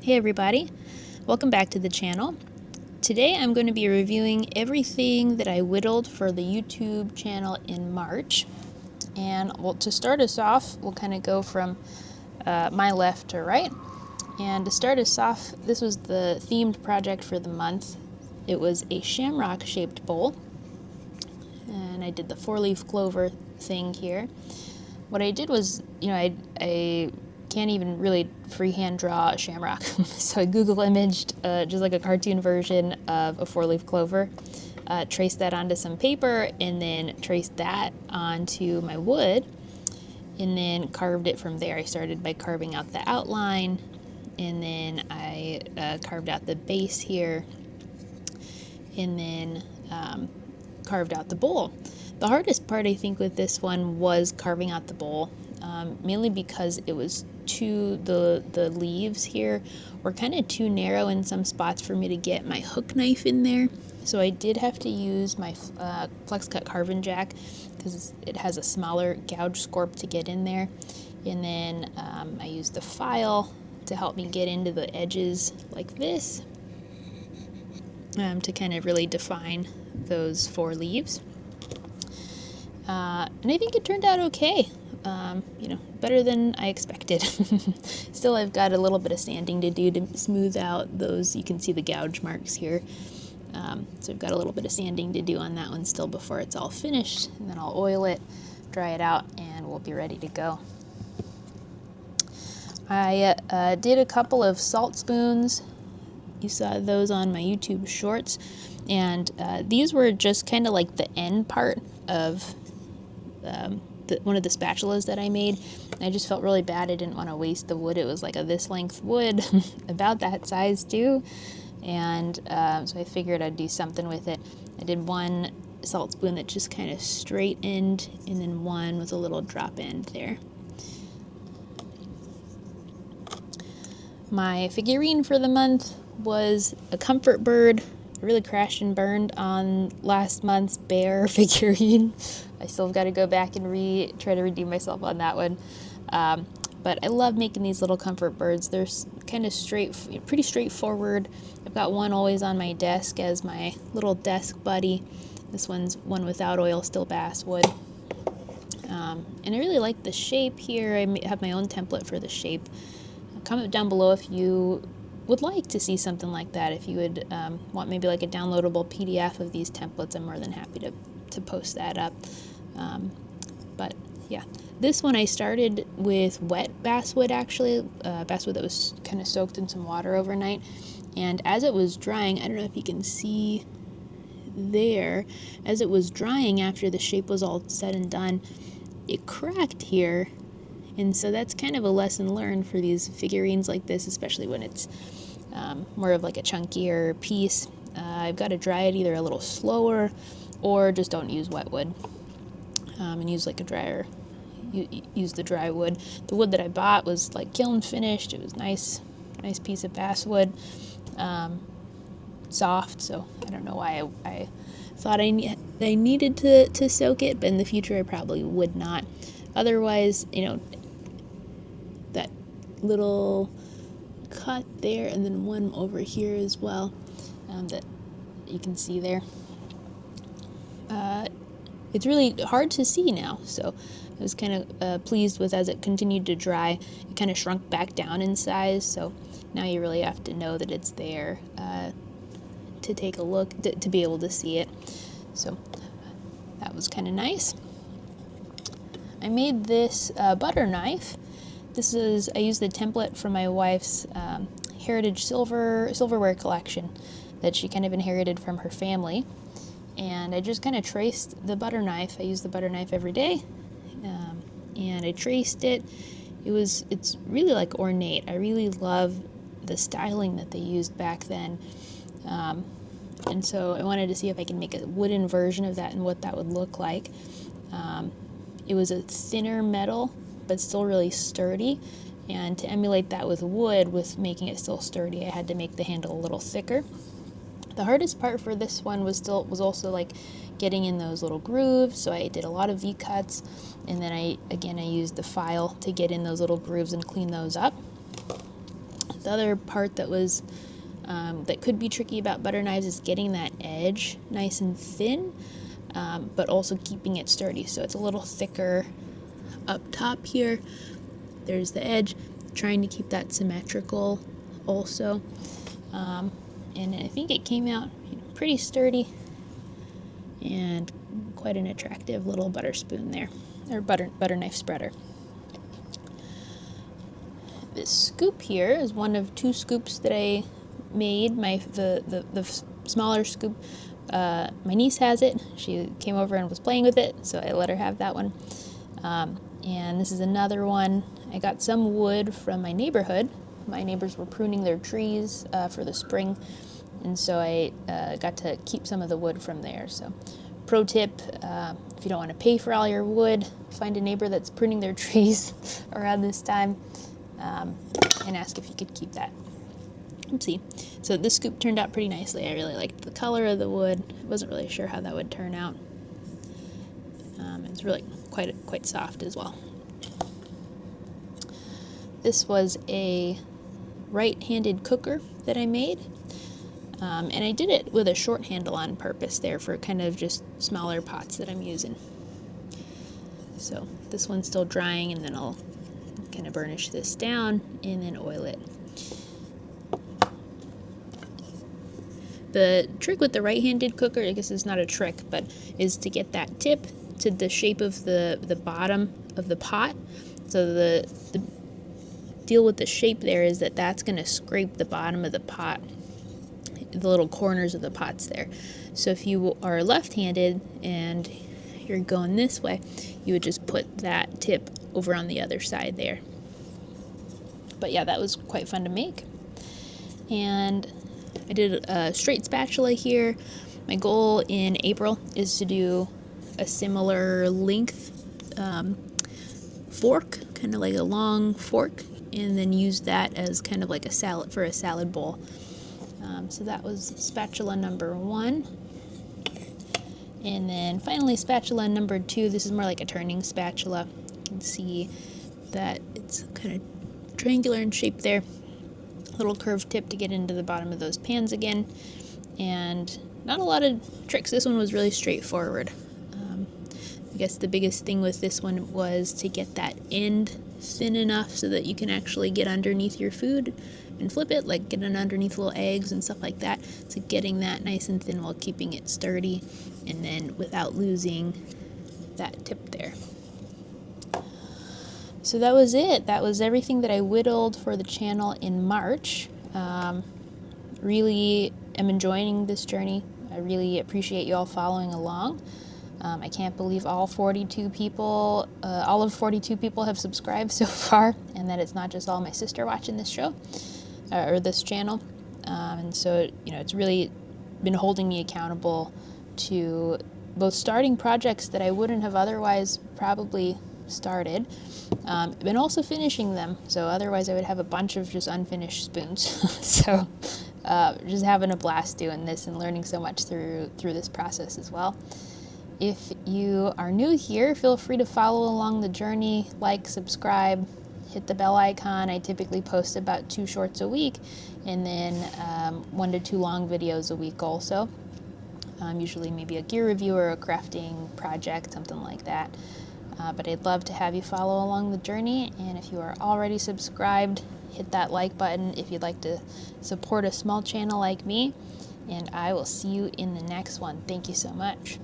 Hey everybody, welcome back to the channel. Today I'm going to be reviewing everything that I whittled for the YouTube channel in March. And well, to start us off, we'll kind of go from my left to right. And to start us off, this was the themed project for the month. It was a shamrock shaped bowl. And I did the 4-leaf clover thing here. What I did was, I can't even really freehand draw a shamrock. So I Google imaged just like a cartoon version of a 4-leaf clover, traced that onto some paper, and then traced that onto my wood, and then carved it from there. I started by carving out the outline, and then I carved out the base here, and then carved out the bowl. The hardest part, I think, with this one was carving out the bowl, mainly because it was the leaves here were kind of too narrow in some spots for me to get my hook knife in there. So I did have to use my flex cut carving jack because it has a smaller gouge scorp to get in there. And then I used the file to help me get into the edges like this, to kind of really define those 4 leaves. And I think it turned out okay. Better than I expected. Still, I've got a little bit of sanding to do to smooth out those. You can see the gouge marks here. So I've got a little bit of sanding to do on that one still before it's all finished. And then I'll oil it, dry it out, and we'll be ready to go. I did a couple of salt spoons. You saw those on my YouTube shorts. And these were just kind of like the end part of one of the spatulas that I made. I just felt really bad. I didn't want to waste the wood. It was like a this length wood, about that size too. And so I figured I'd do something with it. I did one salt spoon that just kind of straight end, and then one with a little drop end there. My figurine for the month was a comfort bird. I really crashed and burned on last month's bear figurine. I still have got to go back and try to redeem myself on that one. But I love making these little comfort birds. They're kind of pretty straightforward. I've got one always on my desk as my little desk buddy. This one's one without oil, still basswood. And I really like the shape here. I have my own template for the shape. Comment down below if you would like to see something like that. If you would want maybe like a downloadable PDF of these templates, I'm more than happy to post that up. But yeah, this one I started with wet basswood, actually, basswood that was kind of soaked in some water overnight. And as it was drying, I don't know if you can see there, as it was drying after the shape was all said and done, it cracked here. And so that's kind of a lesson learned for these figurines like this, especially when it's more of like a chunkier piece. I've got to dry it either a little slower or just don't use wet wood, and use like a dryer. Use the dry wood. The wood that I bought was like kiln finished. It was nice piece of basswood, soft. So I don't know why I thought I needed to soak it, but in the future I probably would not. Otherwise, that little cut there, and then one over here as well, that you can see there. It's really hard to see now, so I was kind of pleased with, as it continued to dry, it kind of shrunk back down in size, so now you really have to know that it's there to take a look, to be able to see it. So that was kind of nice. I made this butter knife. I used the template from my wife's heritage silverware collection that she kind of inherited from her family. And I just kind of traced the butter knife. I use the butter knife every day. And I traced it. It's really like ornate. I really love the styling that they used back then. And so I wanted to see if I can make a wooden version of that and what that would look like. It was a thinner metal, but still really sturdy. And to emulate that with wood, with making it still sturdy, I had to make the handle a little thicker. The hardest part for this one was also like getting in those little grooves. So I did a lot of V-cuts, and then I used the file to get in those little grooves and clean those up. The other part that was that could be tricky about butter knives is getting that edge nice and thin, but also keeping it sturdy. So it's a little thicker up top here. There's the edge, trying to keep that symmetrical also. And I think it came out pretty sturdy and quite an attractive little butter spoon there, or butter knife spreader. This scoop here is one of 2 scoops that I made. The smaller scoop, my niece has it. She came over and was playing with it, so I let her have that one. And this is another one. I got some wood from my neighborhood. My neighbors were pruning their trees for the spring, and so I got to keep some of the wood from there. So, pro tip, if you don't want to pay for all your wood, find a neighbor that's pruning their trees around this time, and ask if you could keep that. Oopsie. So this scoop turned out pretty nicely. I really liked the color of the wood. I wasn't really sure how that would turn out. It's really quite soft as well. This was a right-handed cooker that I made, and I did it with a short handle on purpose there for kind of just smaller pots that I'm using. So this one's still drying, and then I'll kind of burnish this down and then oil it. The trick with the right-handed cooker, I guess it's not a trick, but is to get that tip to the shape of the bottom of the pot. So the deal with the shape there is that's going to scrape the bottom of the pot, the little corners of the pots there. So if you are left-handed and you're going this way, you would just put that tip over on the other side there. But yeah, that was quite fun to make. And I did a straight spatula here. My goal in April is to do a similar length fork, kind of like a long fork, and then use that as kind of like a salad bowl. So that was spatula number 1. And then finally spatula number 2. This is more like a turning spatula. You can see that it's kind of triangular in shape there. Little curved tip to get into the bottom of those pans again. And not a lot of tricks. This one was really straightforward. I guess the biggest thing with this one was to get that end thin enough so that you can actually get underneath your food and flip it, like getting underneath little eggs and stuff like that. So getting that nice and thin while keeping it sturdy, and then without losing that tip there. So that was it. That was everything that I whittled for the channel in March. Really am enjoying this journey. I really appreciate you all following along. I can't believe all of 42 people have subscribed so far, and that it's not just all my sister watching this show, or this channel. And so, it's really been holding me accountable to both starting projects that I wouldn't have otherwise probably started, and also finishing them. So otherwise I would have a bunch of just unfinished spoons. So just having a blast doing this and learning so much through this process as well. If you are new here, feel free to follow along the journey, like, subscribe, hit the bell icon. I typically post about 2 shorts a week, and then 1 to 2 long videos a week also. Usually maybe a gear review or a crafting project, something like that. But I'd love to have you follow along the journey, and if you are already subscribed, hit that like button if you'd like to support a small channel like me, and I will see you in the next one. Thank you so much.